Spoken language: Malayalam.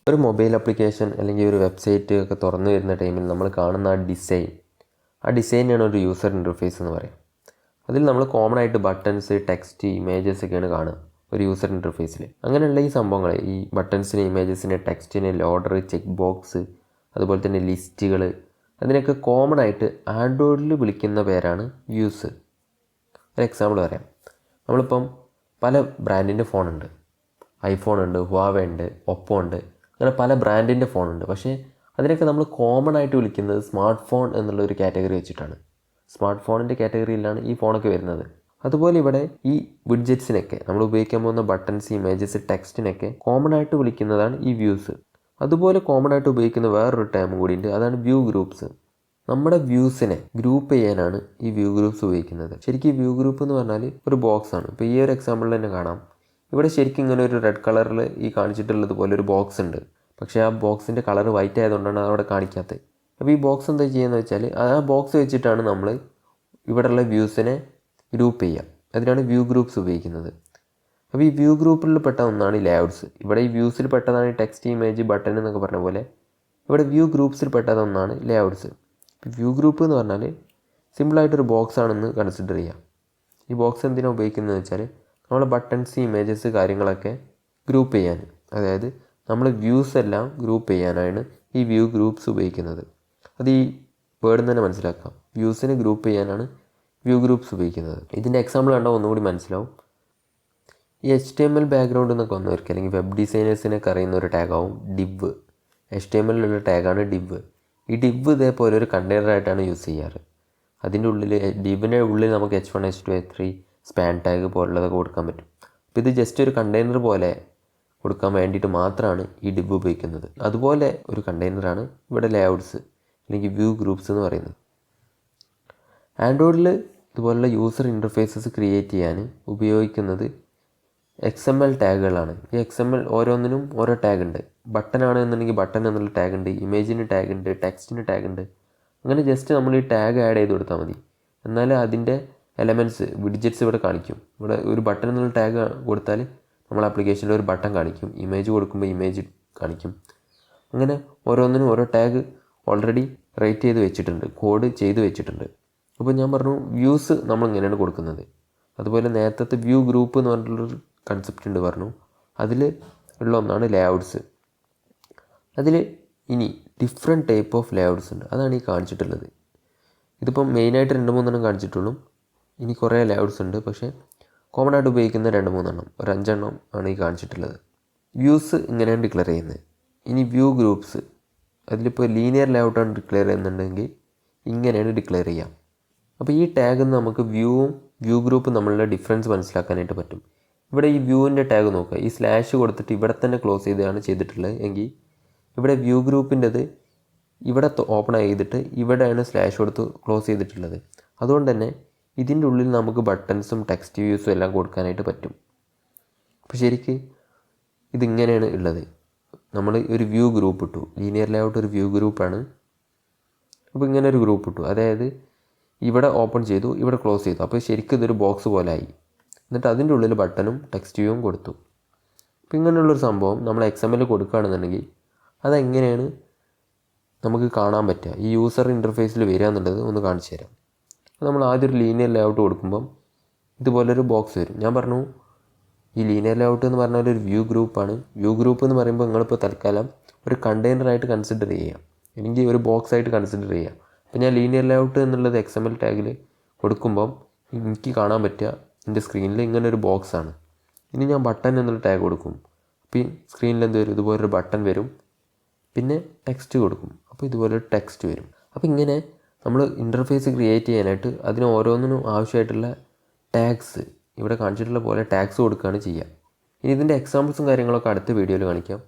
ഒരു മൊബൈൽ ആപ്ലിക്കേഷൻ അല്ലെങ്കിൽ ഒരു വെബ്സൈറ്റ് ഒക്കെ തുറന്നു വരുന്ന ടൈമിൽ നമ്മൾ കാണുന്ന ആ ഡിസൈനാണ് ഒരു യൂസർ ഇൻ്റർഫേസ് എന്ന് പറയുക. അതിൽ നമ്മൾ കോമൺ ആയിട്ട് ബട്ടൺസ്, ടെക്സ്റ്റ്, ഇമേജസ് ഒക്കെയാണ് കാണുക ഒരു യൂസർ ഇൻ്റർഫേസിൽ. അങ്ങനെയുള്ള ഈ സംഭവങ്ങൾ, ഈ ബട്ടൺസിന്, ഇമേജസിന്, ടെക്സ്റ്റിന്, ലോഡർ, ചെക്ക് ബോക്സ്, അതുപോലെ തന്നെ ലിസ്റ്റുകൾ, അതിനൊക്കെ കോമൺ ആയിട്ട് ആൻഡ്രോയിഡിൽ വിളിക്കുന്ന പേരാണ് വ്യൂസ്. ഒരു എക്സാമ്പിൾ പറയാം. നമ്മളിപ്പം പല ബ്രാൻഡിൻ്റെ ഫോണുണ്ട്. ഐഫോൺ ഉണ്ട്, ഹുവാവേ ഉണ്ട്, ഒപ്പോ ഉണ്ട്, അങ്ങനെ പല ബ്രാൻഡിൻ്റെ ഫോണുണ്ട്. പക്ഷേ അതിനൊക്കെ നമ്മൾ കോമൺ ആയിട്ട് വിളിക്കുന്നത് സ്മാർട്ട് ഫോൺ എന്നുള്ള ഒരു കാറ്റഗറി വെച്ചിട്ടാണ്. സ്മാർട്ട് ഫോണിൻ്റെ കാറ്റഗറിയിലാണ് ഈ ഫോണൊക്കെ വരുന്നത്. അതുപോലെ ഇവിടെ ഈ വിഡ്ജറ്റ്സിനൊക്കെ, നമ്മൾ ഉപയോഗിക്കാൻ പോകുന്ന ബട്ടൺസ്, ഇമേജസ്, ടെക്സ്റ്റിനൊക്കെ കോമൺ ആയിട്ട് വിളിക്കുന്നതാണ് ഈ വ്യൂസ്. അതുപോലെ കോമൺ ആയിട്ട് ഉപയോഗിക്കുന്ന വേറൊരു ടേം കൂടിയുണ്ട്, അതാണ് വ്യൂ ഗ്രൂപ്പ്സ്. നമ്മുടെ വ്യൂസിനെ ഗ്രൂപ്പ് ചെയ്യാനാണ് ഈ വ്യൂ ഗ്രൂപ്പ്സ് ഉപയോഗിക്കുന്നത്. ശരിക്കും വ്യൂ ഗ്രൂപ്പ് എന്ന് പറഞ്ഞാൽ ഒരു ബോക്സ് ആണ്. ഇപ്പോൾ ഈ ഒരു എക്സാമ്പിളിൽ തന്നെ കാണാം, ഇവിടെ ശരിക്കും ഇങ്ങനെ ഒരു റെഡ് കളറിൽ ഈ കാണിച്ചിട്ടുള്ളത് പോലെ ഒരു ബോക്സ് ഉണ്ട്. പക്ഷേ ആ ബോക്സിൻ്റെ കളർ വൈറ്റ് ആയതുകൊണ്ടാണ് അതവിടെ കാണിക്കാത്തത്. അപ്പോൾ ഈ ബോക്സ് എന്താ ചെയ്യുന്നത് വെച്ചാൽ, ആ ബോക്സ് വെച്ചിട്ടാണ് നമ്മൾ ഇവിടെയുള്ള വ്യൂസിനെ ഗ്രൂപ്പ് ചെയ്യുക. അതിനാണ് വ്യൂ ഗ്രൂപ്പ്സ് ഉപയോഗിക്കുന്നത്. അപ്പോൾ ഈ വ്യൂ ഗ്രൂപ്പിൽ പെട്ട ഒന്നാണ് ലേഔട്ട്സ്. ഇവിടെ ഈ വ്യൂസിൽ പെട്ടതാണ് ടെക്സ്റ്റ്, ഇമേജ്, ബട്ടൺ എന്നൊക്കെ പറഞ്ഞ പോലെ ഇവിടെ വ്യൂ ഗ്രൂപ്പ്സിൽ പെട്ടതൊന്നാണ് ലേഔട്ട്സ്. വ്യൂ ഗ്രൂപ്പ് എന്ന് പറഞ്ഞാൽ സിമ്പിളായിട്ടൊരു ബോക്സ് ആണെന്ന് കൺസിഡർ ചെയ്യാം. ഈ ബോക്സ് എന്തിനാണ് ഉപയോഗിക്കുന്നത് വെച്ചാൽ, നമ്മളെ ബട്ടൺസ്, ഇമേജസ്, കാര്യങ്ങളൊക്കെ ഗ്രൂപ്പ് ചെയ്യാൻ, അതായത് നമ്മൾ വ്യൂസ് എല്ലാം ഗ്രൂപ്പ് ചെയ്യാനാണ് ഈ വ്യൂ ഗ്രൂപ്പ്സ് ഉപയോഗിക്കുന്നത്. അത് ഈ വേർഡ് തന്നെ മനസ്സിലാക്കാം. വ്യൂസിനെ ഗ്രൂപ്പ് ചെയ്യാനാണ് വ്യൂ ഗ്രൂപ്പ്സ് ഉപയോഗിക്കുന്നത്. ഇതിൻ്റെ എക്സാമ്പിൾ കണ്ടാൽ ഒന്നുകൂടി മനസ്സിലാവും. ഈ HTML ബാക്ക്ഗ്രൗണ്ട് എന്നൊക്കെ വന്നവർക്ക്, അല്ലെങ്കിൽ വെബ് ഡിസൈനേഴ്സിനൊക്കെ അറിയുന്ന ഒരു ടാഗാവും ഡിവ്. HTML ടാഗാണ് ഡിവ്. ഈ ഡിവ് ഇതേപോലെ ഒരു കണ്ടെയ്നറായിട്ടാണ് യൂസ് ചെയ്യാറ്. അതിൻ്റെ ഉള്ളിൽ, ഡിവിൻ്റെ ഉള്ളിൽ നമുക്ക് H1, H2, H3 span tag പോലുള്ളതൊക്കെ കൊടുക്കാൻ പറ്റും. അപ്പോൾ ഇത് ജസ്റ്റ് ഒരു കണ്ടെയ്നർ പോലെ കൊടുക്കാൻ വേണ്ടിയിട്ട് മാത്രമാണ് ഈ ഡിവ് ഉപയോഗിക്കുന്നത്. അതുപോലെ ഒരു കണ്ടെയ്നറാണ് ഇവിടെ ലേഔട്ട്സ് അല്ലെങ്കിൽ വ്യൂ ഗ്രൂപ്പ്സ് എന്ന് പറയുന്നത്. ആൻഡ്രോയിഡിൽ ഇതുപോലുള്ള യൂസർ ഇൻ്റർഫേസസ് ക്രിയേറ്റ് ചെയ്യാൻ ഉപയോഗിക്കുന്നത് XML ടാഗുകളാണ്. ഈ XML ഓരോന്നിനും ഓരോ ടാഗ് ഉണ്ട്. ബട്ടൺ ആണെന്നുണ്ടെങ്കിൽ ബട്ടൺ എന്നുള്ള ടാഗ് ഉണ്ട്, ഇമേജിന് ടാഗ് ഉണ്ട്, ടെക്സ്റ്റിന് ടാഗ് ഉണ്ട്. അങ്ങനെ ജസ്റ്റ് നമ്മൾ ഈ ടാഗ് ആഡ് ചെയ്ത് കൊടുത്താൽ മതി. എന്നാൽ അതിൻ്റെ എലമെൻറ്റ്സ്, വിഡ്ജറ്റ്സ് ഇവിടെ കാണിക്കും. ഇവിടെ ഒരു ബട്ടൺ എന്നുള്ള ടാഗ് കൊടുത്താൽ നമ്മൾ ആപ്ലിക്കേഷനിൽ ഒരു ബട്ടൺ കാണിക്കും, ഇമേജ് കൊടുക്കുമ്പോൾ ഇമേജ് കാണിക്കും. അങ്ങനെ ഓരോന്നിനും ഓരോ ടാഗ് ഓൾറെഡി റൈറ്റ് ചെയ്ത് വെച്ചിട്ടുണ്ട്, കോഡ് ചെയ്ത് വെച്ചിട്ടുണ്ട്. അപ്പോൾ ഞാൻ പറഞ്ഞു വ്യൂസ് നമ്മൾ ഇങ്ങനെയാണ് കൊടുക്കുന്നത്. അതുപോലെ നേരത്തെ വ്യൂ ഗ്രൂപ്പ് എന്ന് പറഞ്ഞിട്ടുള്ളൊരു കൺസെപ്റ്റ് ഉണ്ട് പറഞ്ഞു. അതിൽ ഉള്ള ഒന്നാണ് ലേഔട്ട്സ്. അതിൽ ഇനി ഡിഫറെൻറ്റ് ടൈപ്പ് ഓഫ് ലേഔട്ട്സ് ഉണ്ട്. അതാണ് ഈ കാണിച്ചിട്ടുള്ളത്. ഇതിപ്പം മെയിനായിട്ട് 2-3 കാണിച്ചിട്ടുള്ളൂ. ഇനി കുറേ ലേഔട്ട്സ് ഉണ്ട്, പക്ഷേ കോമൺ ആയിട്ട് ഉപയോഗിക്കുന്ന 2-3 ഒരു 5 ആണ് ഈ കാണിച്ചിട്ടുള്ളത്. വ്യൂസ് ഇങ്ങനെയാണ് ഡിക്ലെയർ ചെയ്യുന്നത്. ഇനി വ്യൂ ഗ്രൂപ്പ്സ്, അതിലിപ്പോൾ ലീനിയർ ലേഔട്ടാണ് ഡിക്ലെയർ ചെയ്യുന്നുണ്ടെങ്കിൽ ഇങ്ങനെയാണ് ഡിക്ലെയർ ചെയ്യുക. അപ്പോൾ ഈ ടാഗിൽ നിന്ന് നമുക്ക് വ്യൂവും വ്യൂ ഗ്രൂപ്പും തമ്മിലുള്ള ഡിഫറൻസ് മനസ്സിലാക്കാനായിട്ട് പറ്റും. ഇവിടെ ഈ വ്യൂവിൻ്റെ ടാഗ് നോക്കുക, ഈ സ്ലാഷ് കൊടുത്തിട്ട് ഇവിടെ തന്നെ ക്ലോസ് ചെയ്താണ് ചെയ്തിട്ടുള്ളത് എങ്കിൽ ഇവിടെ വ്യൂ ഗ്രൂപ്പിൻ്റെത് ഇവിടെ ഓപ്പൺ ചെയ്തിട്ട് ഇവിടെയാണ് സ്ലാഷ് കൊടുത്ത് ക്ലോസ് ചെയ്തിട്ടുള്ളത്. അതുകൊണ്ട് തന്നെ ഇതിൻ്റെ ഉള്ളിൽ നമുക്ക് ബട്ടൺസും ടെക്സ്റ്റ് വ്യൂസും എല്ലാം കൊടുക്കാനായിട്ട് പറ്റും. അപ്പോൾ ശരിക്ക് ഇതിങ്ങനെയാണ് ഉള്ളത്. നമ്മൾ ഒരു വ്യൂ ഗ്രൂപ്പ് ഇട്ടു, ലീനിയർ ലേഔട്ട് ഒരു വ്യൂ ഗ്രൂപ്പാണ്. അപ്പോൾ ഇങ്ങനെ ഒരു ഗ്രൂപ്പ് ഇട്ടു, അതായത് ഇവിടെ ഓപ്പൺ ചെയ്തു, ഇവിടെ ക്ലോസ് ചെയ്തു. അപ്പോൾ ശരിക്കും ഇതൊരു ബോക്സ് പോലെ ആയി. എന്നിട്ട് അതിൻ്റെ ഉള്ളിൽ ബട്ടണും ടെക്സ്റ്റ് വ്യൂവും കൊടുത്തു. അപ്പോൾ ഇങ്ങനെയുള്ളൊരു സംഭവം നമ്മൾ XML കൊടുക്കുകയാണെന്നുണ്ടെങ്കിൽ അതെങ്ങനെയാണ് നമുക്ക് കാണാൻ പറ്റുക, ഈ യൂസർ ഇൻ്റർഫേസിൽ വരിക എന്നുള്ളത് ഒന്ന് കാണിച്ചു തരാം. നമ്മൾ ആദ്യം ഒരു ലീനിയർ ലേഔട്ട് കൊടുക്കുമ്പം ഇതുപോലൊരു ബോക്സ് വരും. ഞാൻ പറഞ്ഞു ഈ ലീനിയർ ലേഔട്ട് എന്ന് പറഞ്ഞാൽ ഒരു വ്യൂ ഗ്രൂപ്പാണ്. വ്യൂ ഗ്രൂപ്പ് എന്ന് പറയുമ്പോൾ നിങ്ങളിപ്പോൾ തൽക്കാലം ഒരു കണ്ടെയ്നറായിട്ട് കൺസിഡർ ചെയ്യുക, അല്ലെങ്കിൽ ഒരു ബോക്സ് ആയിട്ട് കൺസിഡർ ചെയ്യുക. അപ്പോൾ ഞാൻ ലീനിയർ ലേഔട്ട് എന്നുള്ളത് XML ടാഗിൽ കൊടുക്കുമ്പം എനിക്ക് കാണാൻ പറ്റുക എൻ്റെ സ്ക്രീനിൽ ഇങ്ങനെ ഒരു ബോക്സ് ആണ്. ഇനി ഞാൻ ബട്ടൺ എന്നുള്ള ടാഗ് കൊടുക്കും. അപ്പോൾ ഈ സ്ക്രീനിൽ എന്ത് വരും, ഇതുപോലൊരു ബട്ടൺ വരും. പിന്നെ ടെക്സ്റ്റ് കൊടുക്കും, അപ്പോൾ ഇതുപോലൊരു ടെക്സ്റ്റ് വരും. അപ്പോൾ ഇങ്ങനെ നമ്മൾ ഇൻ്റർഫേസ് ക്രിയേറ്റ് ചെയ്യാനായിട്ട് അതിന് ഓരോന്നിനും ആവശ്യമായിട്ടുള്ള ടാഗ്സ് ഇവിടെ കാണിച്ചിട്ടുള്ള പോലെ ടാഗ്സ് കൊടുക്കുകയാണ് ചെയ്യുക. ഇനി ഇതിൻ്റെ എക്സാമ്പിൾസും കാര്യങ്ങളൊക്കെ അടുത്ത വീഡിയോയിൽ കാണിക്കാം.